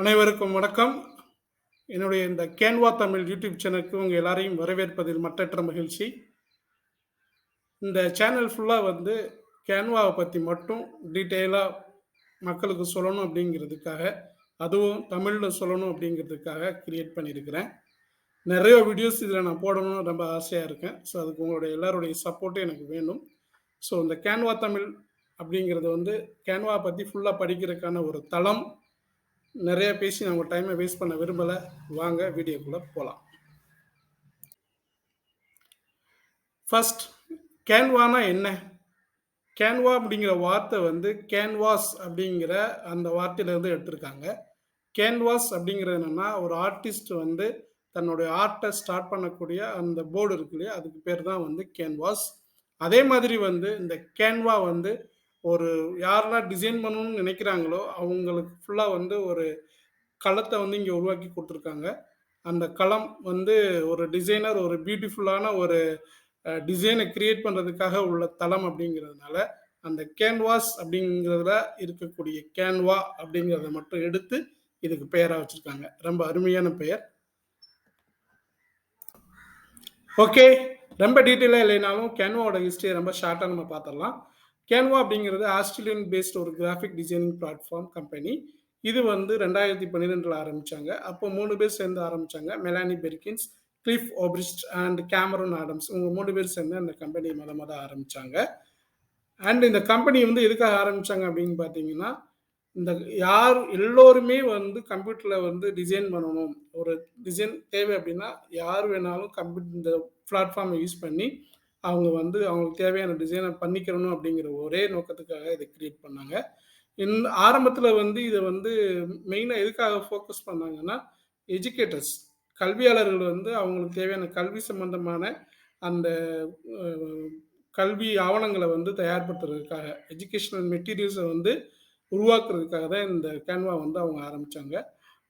அனைவருக்கும் வணக்கம். என்னுடைய இந்த கேன்வா தமிழ் யூடியூப் சேனலுக்கு உங்கள் எல்லாரையும் வரவேற்பதில் மற்றற்ற மகிழ்ச்சி. இந்த சேனல் ஃபுல்லாக வந்து கேன்வாவை பற்றி மட்டும் டீட்டெயிலாக மக்களுக்கு சொல்லணும் அப்படிங்கிறதுக்காக, அதுவும் தமிழில் சொல்லணும் அப்படிங்கிறதுக்காக கிரியேட் பண்ணியிருக்கிறேன். நிறைய வீடியோஸ் இதில் நான் போடணும்னு ரொம்ப ஆசையாக இருக்கேன். ஸோ அதுக்கு உங்களுடைய எல்லாருடைய சப்போர்ட்டும் எனக்கு வேணும். ஸோ இந்த கேன்வா தமிழ் அப்படிங்கிறது வந்து கேன்வா பற்றி ஃபுல்லாக படிக்கிறதுக்கான ஒரு தளம். நிறைய பேசி நான் உங்கள் டைமை வேஸ்ட் பண்ண விரும்பலை. வாங்க வீடியோக்குள்ளே போகலாம். ஃபர்ஸ்ட், கேன்வானா என்ன? கேன்வா அப்படிங்கிற வார்த்தை வந்து கேன்வாஸ் அப்படிங்கிற அந்த வார்த்தையிலேருந்து எடுத்திருக்காங்க. கேன்வாஸ் அப்படிங்கிறது என்னென்னா, ஒரு ஆர்டிஸ்ட் வந்து தன்னுடைய ஆர்ட்டை ஸ்டார்ட் பண்ணக்கூடிய அந்த போர்டு இருக்கு இல்லையா, அதுக்கு பேர் தான் வந்து கேன்வாஸ். அதே மாதிரி வந்து இந்த கேன்வா வந்து ஒரு யாரெல்லாம் டிசைன் பண்ணணும்னு நினைக்கிறாங்களோ அவங்களுக்கு ஃபுல்லாக வந்து ஒரு களத்தை வந்து இங்கே உருவாக்கி கொடுத்துருக்காங்க. அந்த களம் வந்து ஒரு டிசைனர் ஒரு பியூட்டிஃபுல்லான ஒரு டிசைனை கிரியேட் பண்ணுறதுக்காக உள்ள தளம் அப்படிங்கிறதுனால அந்த கேன்வாஸ் அப்படிங்கிறதுல இருக்கக்கூடிய கேன்வா அப்படிங்கிறத மட்டும் எடுத்து இதுக்கு பெயராக வச்சுருக்காங்க. ரொம்ப அருமையான பெயர். ஓகே, ரொம்ப டீட்டெயிலாக இல்லைனாலும் கேன்வாவோட ஹிஸ்ட்ரியை ரொம்ப ஷார்ட்டாக நம்ம பார்த்துடலாம். கேன்வா அப்படிங்கிறது ஆஸ்திரேலியன் பேஸ்ட் ஒரு கிராஃபிக் டிசைனிங் பிளாட்ஃபார்ம் கம்பெனி. இது வந்து 2012 ஆரம்பித்தாங்க. அப்போ 3 பேர் சேர்ந்து ஆரம்பித்தாங்க. Melanie Perkins, Cliff Obrecht and Cameron Adams. இவங்க 3 பேர் சேர்ந்து அந்த கம்பெனி மொத ஆரம்பித்தாங்க. அண்ட் இந்த கம்பெனி வந்து எதுக்காக ஆரம்பித்தாங்க அப்படின்னு பார்த்தீங்கன்னா, இந்த எல்லோருமே வந்து கம்ப்யூட்டரில் வந்து டிசைன் பண்ணணும். ஒரு டிசைன் தேவை அப்படின்னா யார் வேணாலும் இந்த பிளாட்ஃபார்மை யூஸ் பண்ணி அவங்க வந்து அவங்களுக்கு தேவையான டிசைனை பண்ணிக்கிறணும் அப்படிங்கிற ஒரே நோக்கத்துக்காக இதை கிரியேட் பண்ணாங்க. இந்த ஆரம்பத்தில் வந்து இதை வந்து மெயினாக எதுக்காக ஃபோக்கஸ் பண்ணாங்கன்னா, எஜுகேட்டர்ஸ் கல்வியாளர்கள் வந்து அவங்களுக்கு தேவையான கல்வி சம்பந்தமான அந்த கல்வி ஆவணங்களை வந்து தயார்படுத்துறதுக்காக, எஜுகேஷனல் மெட்டீரியல்ஸை வந்து உருவாக்குறதுக்காக தான் இந்த கேன்வா வந்து அவங்க ஆரம்பித்தாங்க.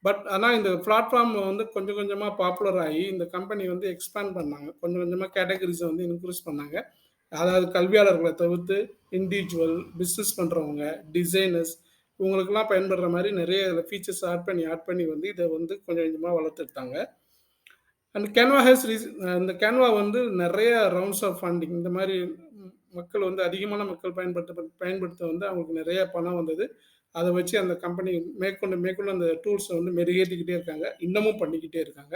பட் ஆனால் இந்த பிளாட்ஃபார்ம் வந்து கொஞ்சம் கொஞ்சமாக பாப்புலர் ஆகி இந்த கம்பெனி வந்து எக்ஸ்பேண்ட் பண்ணாங்க. கொஞ்சம் கொஞ்சமாக கேட்டகரிஸை வந்து இன்க்ரீஸ் பண்ணாங்க. அதாவது கல்வியாளர்களை தவிர்த்து இண்டிவிஜுவல் பிஸ்னஸ் பண்ணுறவங்க, டிசைனர்ஸ், இவங்களுக்கெல்லாம் பயன்படுற மாதிரி நிறைய ஃபீச்சர்ஸ் ஆட் பண்ணி வந்து இதை வந்து கொஞ்சம் கொஞ்சமாக வளர்த்துட்டாங்க. அண்ட் இந்த கேன்வா வந்து நிறைய ரவுண்ட்ஸ் ஆஃப் ஃபண்டிங், இந்த மாதிரி மக்கள் வந்து அதிகமான மக்கள் பயன்படுத்த வந்து அவங்களுக்கு நிறைய பணம் வந்தது. அதை வச்சு அந்த கம்பெனி மேற்கொண்டு அந்த டூல்ஸை வந்து மெருகேற்றிக்கிட்டே இருக்காங்க, இன்னமும் பண்ணிக்கிட்டே இருக்காங்க.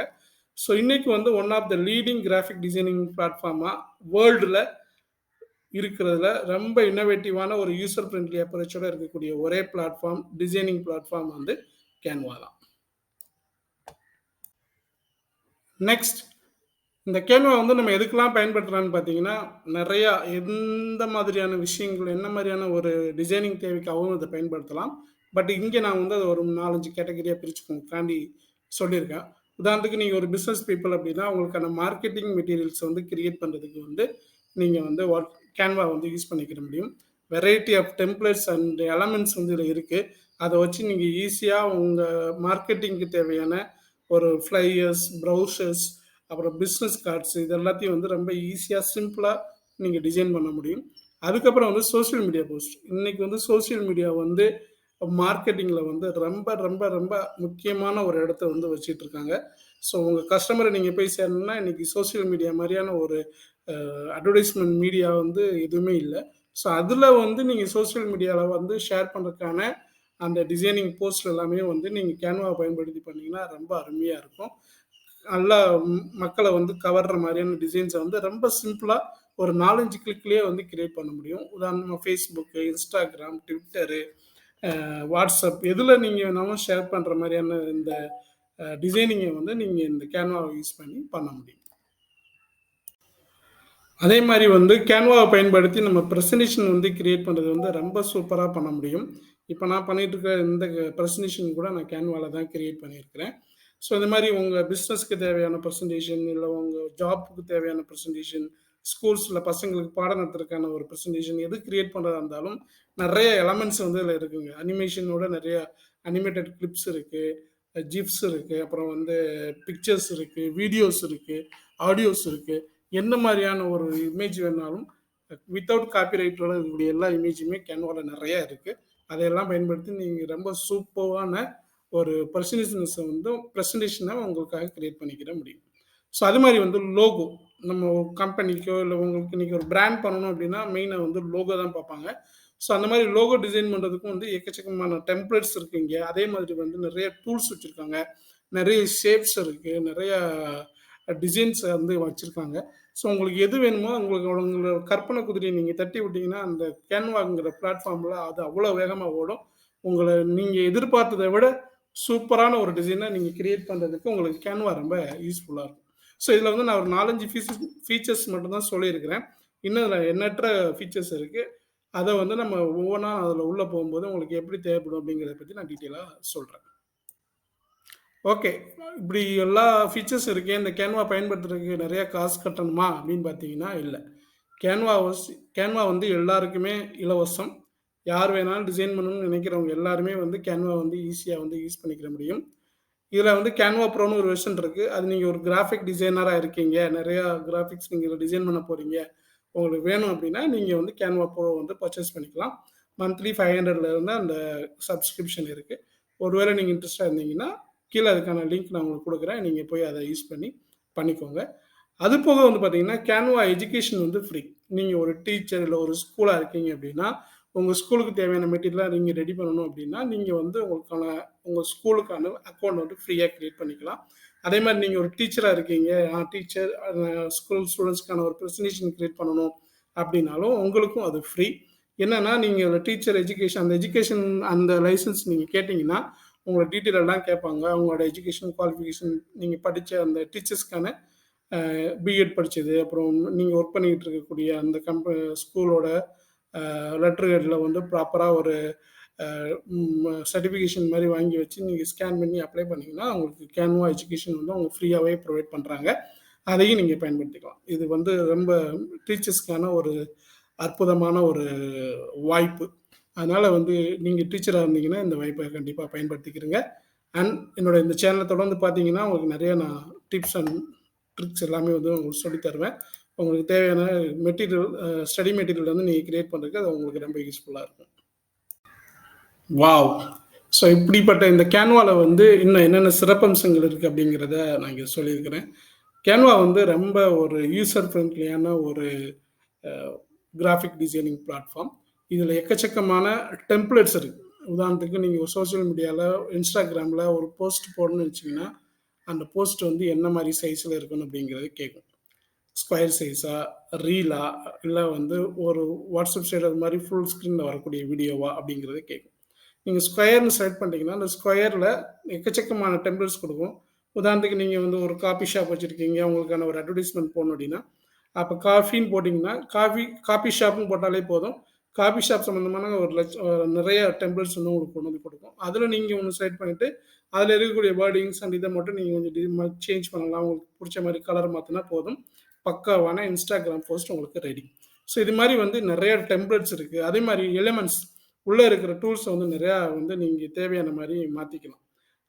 ஸோ இன்னைக்கு வந்து one of the leading graphic designing பிளாட்ஃபார்மாக வேர்ல்டில் இருக்கிறதுல ரொம்ப இன்னோவேட்டிவான ஒரு யூசர் ஃப்ரெண்ட்லி அப்ரோச்சோட இருக்கக்கூடிய ஒரே பிளாட்ஃபார்ம், டிசைனிங் பிளாட்ஃபார்ம் வந்து கேன்வா தான். நெக்ஸ்ட், இந்த கேன்வா வந்து நம்ம எதுக்கெல்லாம் பயன்படுத்துகிறான்னு பார்த்தீங்கன்னா, நிறையா எந்த மாதிரியான விஷயங்கள், என்ன மாதிரியான ஒரு டிசைனிங் தேவைக்காகவும் இதை பயன்படுத்தலாம். பட் இங்கே நான் வந்து அதை ஒரு 4-5 கேட்டகரியாக பிரிச்சுக்காண்டி சொல்லியிருக்கேன். உதாரணத்துக்கு நீங்கள் ஒரு பிஸ்னஸ் பீப்புள் அப்படின்னா உங்களுக்கான மார்க்கெட்டிங் மெட்டீரியல்ஸ் வந்து கிரியேட் பண்ணுறதுக்கு வந்து நீங்கள் வந்து கேன்வா வந்து யூஸ் பண்ணிக்கிற முடியும். Variety of templates and elements வந்து இதில் இருக்குது. அதை வச்சு நீங்கள் ஈஸியாக உங்கள் மார்க்கெட்டிங்க்கு தேவையான ஒரு ஃப்ளையர்ஸ், ப்ரௌசர்ஸ், அப்புறம் பிஸ்னஸ் கார்ட்ஸ், இது எல்லாத்தையும் வந்து ரொம்ப ஈஸியாக சிம்பிளாக நீங்கள் டிசைன் பண்ண முடியும். அதுக்கப்புறம் வந்து சோசியல் மீடியா போஸ்ட். இன்றைக்கி வந்து சோசியல் மீடியா வந்து மார்க்கெட்டிங்கில் வந்து ரொம்ப ரொம்ப ரொம்ப முக்கியமான ஒரு இடத்த வந்து வச்சுட்டு இருக்காங்க. ஸோ உங்கள் கஸ்டமரை நீங்கள் போய் சேரணும்னா இன்றைக்கி சோசியல் மீடியா மாதிரியான ஒரு அட்வர்டைஸ்மெண்ட் மீடியா வந்து எதுவுமே இல்லை. ஸோ அதில் வந்து நீங்கள் சோசியல் மீடியாவில் வந்து ஷேர் பண்ணுறதுக்கான அந்த டிசைனிங் போஸ்ட் எல்லாமே வந்து நீங்கள் கேன்வாவை பயன்படுத்தி பண்ணிங்கன்னா ரொம்ப அருமையாக இருக்கும். நல்லா மக்களை வந்து கவர்ற மாதிரியான டிசைன்ஸை வந்து ரொம்ப சிம்பிளாக ஒரு 4-5 கிளிக்லேயே வந்து கிரியேட் பண்ண முடியும். உதாரணமாக ஃபேஸ்புக்கு, இன்ஸ்டாகிராம், ட்விட்டரு, வாட்ஸ்அப், எதில் நீங்கள் வேணாலும் ஷேர் பண்ணுற மாதிரியான இந்த டிசைனிங்கை வந்து நீங்கள் இந்த கேன்வாவை யூஸ் பண்ண முடியும். அதே மாதிரி வந்து கேன்வாவை பயன்படுத்தி நம்ம ப்ரெசன்டேஷன் வந்து கிரியேட் பண்ணுறது வந்து ரொம்ப சூப்பராக பண்ண முடியும். இப்போ நான் பண்ணிகிட்டு இருக்கிற இந்த ப்ரெசன்டேஷன் கூட நான் கேன்வாவில் தான் கிரியேட் பண்ணியிருக்கிறேன். ஸோ இந்த மாதிரி உங்கள் பிஸ்னஸ்க்கு தேவையான ப்ரெசன்டேஷன், இல்லை உங்கள் ஜாப்புக்கு தேவையான ப்ரெசன்டேஷன், ஸ்கூல்ஸில் பசங்களுக்கு பாடம் நடத்துறதுக்கான ஒரு ப்ரெசன்டேஷன், எது கிரியேட் பண்ணுறதா இருந்தாலும் நிறைய எலமெண்ட்ஸ் வந்து இதில் இருக்குங்க. அனிமேஷனோட நிறைய அனிமேட்டட் கிளிப்ஸ் இருக்குது, ஜிப்ஸ் இருக்குது, அப்புறம் வந்து பிக்சர்ஸ் இருக்குது, வீடியோஸ் இருக்குது, ஆடியோஸ் இருக்குது. என்ன மாதிரியான ஒரு இமேஜ் வேணாலும் வித்தவுட் காப்பிரைட்டோட இருக்கக்கூடிய எல்லா இமேஜுமே கேன்வாவில் நிறையா இருக்குது. அதையெல்லாம் பயன்படுத்தி நீங்கள் ரொம்ப சூப்பரான ஒரு ப்ரெசன்டேஷனை உங்களுக்காக கிரியேட் பண்ணிக்கிற முடியும். ஸோ அது மாதிரி வந்து லோகோ, நம்ம கம்பெனிக்கோ இல்லை உங்களுக்கு இன்னைக்கு ஒரு பிராண்ட் பண்ணணும் அப்படின்னா மெயினாக வந்து லோகோ தான் பார்ப்பாங்க. ஸோ அந்த மாதிரி லோகோ டிசைன் பண்ணுறதுக்கும் வந்து எக்கச்சக்கமான டெம்ப்ளேட்ஸ் இருக்கு இங்கே. அதே மாதிரி வந்து நிறைய டூல்ஸ் வச்சுருக்காங்க, நிறைய ஷேப்ஸ் இருக்குது, நிறைய டிசைன்ஸ் வந்து வச்சுருக்காங்க. ஸோ உங்களுக்கு எது வேணுமோ உங்களோட கற்பனை குதிரையை நீங்கள் தட்டி விட்டீங்கன்னா அந்த கேன்வாங்கிற பிளாட்ஃபார்மில் அது அவ்வளோ வேகமாக ஓடும். உங்களை நீங்கள் எதிர்பார்த்ததை விட சூப்பரான ஒரு டிசைனை நீங்கள் கிரியேட் பண்ணுறதுக்கு உங்களுக்கு கேன்வா ரொம்ப யூஸ்ஃபுல்லாக இருக்கும். ஸோ இதில் வந்து நான் ஒரு 4-5 ஃபீச்சர்ஸ் மட்டும்தான் சொல்லியிருக்கிறேன். இன்னும் இதில் எண்ணற்ற ஃபீச்சர்ஸ் இருக்குது. அதை வந்து நம்ம ஒவ்வொன்றா அதில் உள்ளே போகும்போது உங்களுக்கு எப்படி தேவைப்படும் அப்படிங்கிறத பற்றி நான் டீட்டெயிலாக சொல்கிறேன். ஓகே, இப்படி எல்லா ஃபீச்சர்ஸ் இருக்கு. இந்த கேன்வா பயன்படுத்துறதுக்கு நிறைய காசு கட்டணுமா அப்படின்னு பார்த்தீங்கன்னா இல்லை. கேன்வா கேன்வா வந்து எல்லாருக்குமே இலவசம். யார் வேணாலும் டிசைன் பண்ணணும்னு நினைக்கிறவங்க எல்லாருமே வந்து கேன்வா வந்து ஈஸியாக வந்து யூஸ் பண்ணிக்கிற முடியும். இதில் வந்து கேன்வா ப்ரோன்னு ஒரு வெர்ஷன் இருக்குது. அது நீங்கள் ஒரு கிராஃபிக் டிசைனராக இருக்கீங்க, நிறையா கிராஃபிக்ஸ் நீங்கள் டிசைன் பண்ண போகிறீங்க, உங்களுக்கு வேணும் அப்படின்னா நீங்கள் வந்து கேன்வா ப்ரோ வந்து பர்ச்சேஸ் பண்ணிக்கலாம். மந்த்லி 500லேருந்து அந்த சப்ஸ்கிரிப்ஷன் இருக்குது. ஒருவேளை நீங்கள் இன்ட்ரெஸ்டாக இருந்தீங்கன்னா கீழே அதுக்கான லிங்க் நான் உங்களுக்கு கொடுக்குறேன். நீங்கள் போய் அதை யூஸ் பண்ணிக்கோங்க. அது போக வந்து பார்த்தீங்கன்னா கேன்வா எஜுகேஷன் வந்து ஃப்ரீ. நீங்கள் ஒரு டீச்சர் இல்லை ஒரு ஸ்கூலாக இருக்கீங்க அப்படின்னா உங்கள் ஸ்கூலுக்கு தேவையான மெட்டீரியலாக நீங்கள் ரெடி பண்ணணும் அப்படின்னா நீங்கள் வந்து உங்கள் ஸ்கூலுக்கான அக்கௌண்ட் வந்து ஃப்ரீயாக க்ரியேட் பண்ணிக்கலாம். அதே மாதிரி நீங்கள் ஒரு டீச்சராக இருக்கீங்க, டீச்சர் ஸ்கூல் ஸ்டூடெண்ட்ஸ்க்கான ஒரு ப்ரெசன்டேஷன் க்ரியேட் பண்ணணும் அப்படின்னாலும் உங்களுக்கும் அது ஃப்ரீ. என்னென்னா நீங்கள் டீச்சர் எஜுகேஷன் அந்த எஜுகேஷன் அந்த லைசன்ஸ் நீங்கள் கேட்டிங்கன்னா உங்களோட டீட்டெயில் எல்லாம் கேட்பாங்க. உங்களோட எஜுகேஷன் குவாலிஃபிகேஷன், நீங்கள் படித்த அந்த டீச்சர்ஸ்க்கான பிஎட் படித்தது, அப்புறம் நீங்கள் ஒர்க் பண்ணிக்கிட்டு இருக்கக்கூடிய அந்த ஸ்கூலோட லெட்டர்களில் வந்து ப்ராப்பராக ஒரு சர்டிஃபிகேஷன் மாதிரி வாங்கி வச்சு நீங்கள் ஸ்கேன் பண்ணி அப்ளை பண்ணிங்கன்னா உங்களுக்கு கேன்வா எஜுகேஷன் வந்து அவங்க ஃப்ரீயாகவே ப்ரொவைட் பண்ணுறாங்க. அதையும் நீங்கள் பயன்படுத்திக்கலாம். இது வந்து ரொம்ப டீச்சர்ஸ்க்கான ஒரு அற்புதமான ஒரு வாய்ப்பு. அதனால் வந்து நீங்கள் டீச்சராக இருந்தீங்கன்னா இந்த வாய்ப்பை கண்டிப்பாக பயன்படுத்திக்கிறீங்க. அண்ட் என்னோட இந்த சேனலை தொடர்ந்து பார்த்தீங்கன்னா உங்களுக்கு நிறைய நான் டிப்ஸ் அண்ட் ட்ரிக்ஸ் எல்லாமே வந்து உங்களுக்கு சொல்லித் தருவேன். உங்களுக்கு தேவையான மெட்டீரியல், ஸ்டடி மெட்டீரியல் வந்து நீங்கள் கிரியேட் பண்ணுறதுக்கு அது உங்களுக்கு ரொம்ப யூஸ்ஃபுல்லாக இருக்கும். வாவ்! ஸோ இப்படிப்பட்ட இந்த கேன்வாவில் வந்து இன்னும் என்னென்ன சிறப்பம்சங்கள் இருக்குது அப்படிங்கிறத நான் இங்கே சொல்லியிருக்கிறேன். கேன்வா வந்து ரொம்ப ஒரு யூசர் ஃப்ரெண்ட்லியான ஒரு கிராஃபிக் டிசைனிங் பிளாட்ஃபார்ம். இதில் எக்கச்சக்கமான டெம்ப்ளேட்ஸ் இருக்குது. உதாரணத்துக்கு நீங்கள் ஒரு சோஷியல் மீடியாவில் இன்ஸ்டாகிராமில் ஒரு போஸ்ட் போடணும்னு வச்சிங்கன்னா அந்த போஸ்ட் வந்து என்ன மாதிரி சைஸில் இருக்கணும் அப்படிங்கிறது கேட்கும். ஸ்கொயர் சைஸா, ரீலா, இல்லை வந்து ஒரு வாட்ஸ்அப் ஸ்டேட்டஸ் மாதிரி ஃபுல் ஸ்க்ரீனில் வரக்கூடிய வீடியோவா அப்படிங்கிறது கேட்கும். நீங்கள் ஸ்கொயர்னு செலக்ட் பண்ணிட்டீங்கன்னா அந்த ஸ்கொயரில் எக்கச்சக்கமான டெம்ப்ளேட்ஸ் கொடுக்கும். உதாரணத்துக்கு நீங்கள் வந்து ஒரு காஃபி ஷாப் வச்சுருக்கீங்க, உங்களுக்கான ஒரு அட்வர்டைஸ்மெண்ட் போடணும் அப்படின்னா அப்போ காஃபின்னு போட்டிங்கன்னா காஃபி ஷாப்னு போட்டாலே போதும். காஃபி ஷாப் சம்மந்தமான நிறைய டெம்ப்ளேட்ஸ் வந்து உங்களுக்கு கொண்டு வந்து கொடுக்கும். அதில் நீங்கள் ஒன்று செலக்ட் பண்ணிவிட்டு அதில் இருக்கக்கூடிய வேர்டிங்ஸ் அண்ட் இதை மட்டும் நீங்கள் கொஞ்சம் சேஞ்ச் பண்ணலாம். உங்களுக்கு பிடிச்ச மாதிரி கலர் மாற்றினா போதும். பக்காவான இன்ஸ்டாகிராம் போஸ்ட் உங்களுக்கு ரெடி. ஸோ இது மாதிரி வந்து நிறைய டெம்ப்ளேட்ஸ் இருக்குது. அதே மாதிரி எலிமெண்ட்ஸ் உள்ளே இருக்கிற டூல்ஸை வந்து நிறையா வந்து நீங்கள் தேவையான மாதிரி மாற்றிக்கலாம்.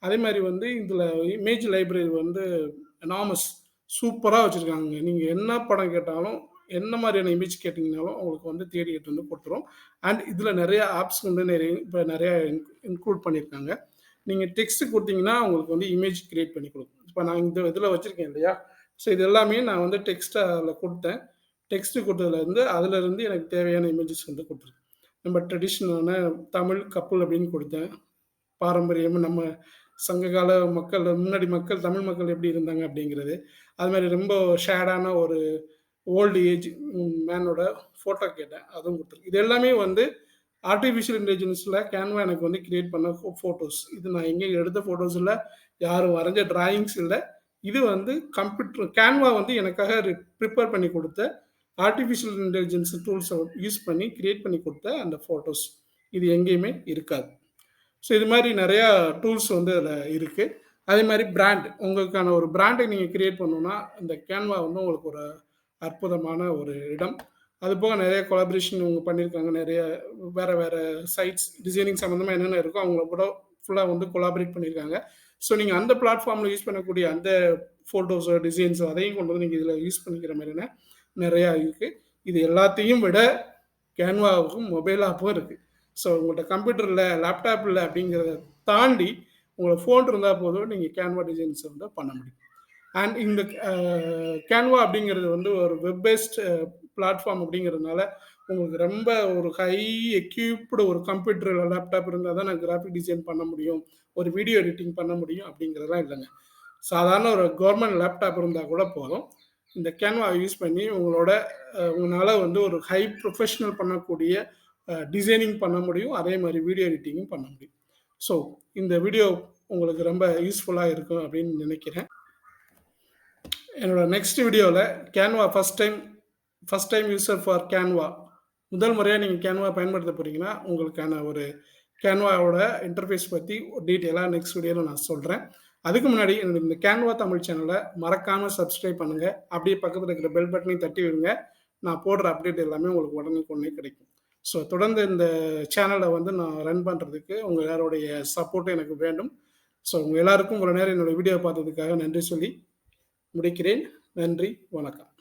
அதே மாதிரி வந்து இதில் இமேஜ் லைப்ரரி வந்து எனாமஸ் சூப்பராக வச்சுருக்காங்க. நீங்கள் என்ன படம் கேட்டாலும் என்ன மாதிரியான இமேஜ் கேட்டிங்கனாலும் உங்களுக்கு வந்து தேடி எடுத்து வந்து கொடுத்துரும். அண்ட் இதில் நிறைய ஆப்ஸ் வந்து நிறையா இன்க்ளூட் பண்ணியிருக்காங்க. நீங்கள் டெக்ஸ்ட் கொடுத்தீங்கன்னா உங்களுக்கு வந்து இமேஜ் கிரியேட் பண்ணி கொடுக்கும். இப்போ நான் இந்த இதில் வச்சுருக்கேன் இல்லையா, ஸோ இது எல்லாமே நான் வந்து டெக்ஸ்ட்டை அதில் கொடுத்தேன். டெக்ஸ்ட்டு கொடுத்ததுலேருந்து அதிலேருந்து எனக்கு தேவையான இமேஜஸ் வந்து கொடுத்துருக்கு. நம்ம ட்ரெடிஷ்னலான தமிழ் கப்பல் அப்படின்னு கொடுத்தேன். பாரம்பரியம் நம்ம சங்ககால மக்கள், முன்னாடி தமிழ் மக்கள் எப்படி இருந்தாங்க அப்படிங்கிறது. அது மாதிரி ரொம்ப ஷேடான ஒரு ஓல்டு ஏஜ் மேனோட ஃபோட்டோ கேட்டேன், அதுவும் கொடுத்துருக்கு. இது எல்லாமே வந்து ஆர்டிஃபிஷியல் இன்டெலிஜென்ஸில் கேன்வா எனக்கு வந்து கிரியேட் பண்ண ஃபோட்டோஸ். இது நான் எங்கேயும் எடுத்த ஃபோட்டோஸ் இல்லை, யாரும் வரைஞ்ச டிராயிங்ஸ் இல்லை. இது வந்து கேன்வா வந்து எனக்காக ப்ரிப்பேர் பண்ணி கொடுத்த ஆர்டிஃபிஷியல் இன்டெலிஜென்ஸ் டூல்ஸை யூஸ் பண்ணி கிரியேட் பண்ணி கொடுத்த அந்த ஃபோட்டோஸ். இது எங்கேயுமே இருக்காது. ஸோ இது மாதிரி நிறையா டூல்ஸ் வந்து அதில் இருக்குது. அதே மாதிரி பிராண்ட், உங்களுக்கான ஒரு பிராண்டை நீங்கள் கிரியேட் பண்ணணுன்னா இந்த கேன்வா வந்து உங்களுக்கு ஒரு அற்புதமான ஒரு இடம். அது போக நிறைய கொலாபரேஷன் இவங்க பண்ணியிருக்காங்க. நிறைய வேறு சைட்ஸ் டிசைனிங் சம்மந்தமாக என்னென்ன இருக்கோ அவங்கள கூட ஃபுல்லாக வந்து கொலாபரேட் பண்ணியிருக்காங்க. ஸோ நீங்கள் அந்த பிளாட்ஃபார்மில் யூஸ் பண்ணக்கூடிய அந்த ஃபோட்டோஸோ டிசைன்ஸோ அதையும் கொண்டு வந்து நீங்கள் இதில் யூஸ் பண்ணிக்கிற மாதிரியான நிறையா இருக்குது. இது எல்லாத்தையும் விட கேன்வாவுக்கும் மொபைல் ஆப்பும் இருக்குது. ஸோ உங்கள்கிட்ட கம்ப்யூட்டரில் லேப்டாப்பில் அப்படிங்கிறத தாண்டி உங்களுக்கு ஃபோன் இருந்தால் போதும், நீங்கள் கேன்வா டிசைன்ஸை வந்து பண்ண முடியும். அண்ட் இந்த கேன்வா அப்படிங்கிறது வந்து ஒரு வெப் பேஸ்ட் பிளாட்ஃபார்ம் அப்படிங்கிறதுனால உங்களுக்கு ரொம்ப ஒரு ஹை எக்யூப்டு ஒரு கம்ப்யூட்டர் லேப்டாப் இருந்தால் தான் நான் கிராஃபிக் டிசைன் பண்ண முடியும், ஒரு வீடியோ எடிட்டிங் பண்ண முடியும் அப்படிங்கிறதெல்லாம் இல்லைங்க. சாதாரண ஒரு கவர்மெண்ட் லேப்டாப் இருந்தால் கூட போதும். இந்த கேன்வா யூஸ் பண்ணி உங்களால் வந்து ஒரு ஹை ப்ரொஃபஷனல் பண்ணக்கூடிய டிசைனிங் பண்ண முடியும், அதே மாதிரி வீடியோ எடிட்டிங்கும் பண்ண முடியும். ஸோ இந்த வீடியோ உங்களுக்கு ரொம்ப யூஸ்ஃபுல்லாக இருக்கும் அப்படின்னு நினைக்கிறேன். என்னோட நெக்ஸ்ட் வீடியோவில் Canva first time user for Canva, முதல் முறையாக நீங்கள் கேன்வா பயன்படுத்த போகிறீங்கன்னா உங்களுக்கான ஒரு கேன்வாவோட இன்டர்ஃபேஸ் பற்றி டீட்டெயிலாக நெக்ஸ்ட் வீடியோவில் நான் சொல்கிறேன். அதுக்கு முன்னாடி இந்த கேன்வா தமிழ் சேனலை மறக்காமல் சப்ஸ்கிரைப் பண்ணுங்கள். அப்படியே பக்கத்தில் இருக்கிற பெல் பட்டனையும் தட்டி விடுங்க. நான் போடுற அப்டேட் எல்லாமே உங்களுக்கு உடனே கிடைக்கும். ஸோ தொடர்ந்து இந்த சேனலை வந்து நான் ரன் பண்ணுறதுக்கு உங்கள் எல்லாருடைய சப்போர்ட் எனக்கு வேண்டும். ஸோ உங்கள் எல்லாருக்கும் இவ்வளோ நேரம் என்னோடய வீடியோ பார்த்ததுக்காக நன்றி சொல்லி முடிக்கிறேன். நன்றி, வணக்கம்.